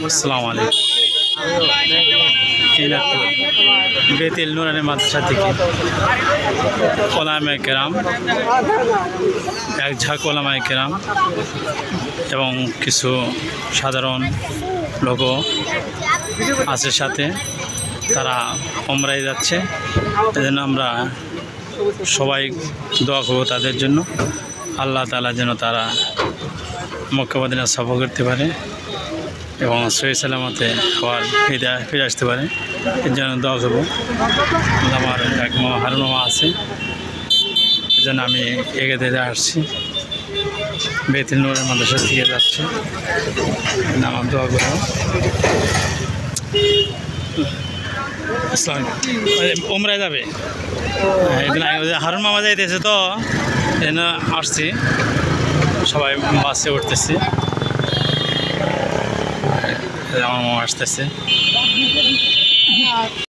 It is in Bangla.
আসসালামু আলাইকুম। বেতিল নুরানি মাদ্রাসা থেকে ওলামায়ে কেরাম, এক ঝাঁক ওলামায়ে কেরাম এবং কিছু সাধারণ লোকও আছে সাথে, তারা ওমরায় যাচ্ছে। এজন্য আমরা সবাই দোয়া করব তাদের জন্য, আল্লাহ তাআলা যেন তারা মক্কা মদিনা সফর করতে পারে এবং সহি সালামতে আবার ফিরে আসতে পারে, এর জন্য দোয়া করব। আমার এক হারুন মামা আছে, এই জন্য আমি এগিয়ে আসছি, বেতিল নুরানি মাদ্রাসা থেকে যাচ্ছে, আমার দোয়া করব। ওমরায় যাবে, হারুন মামা যাইতেছে, তো এজন্য আসছি, সবাই বাসে উঠতেছি, আমার মামা আসতেছে।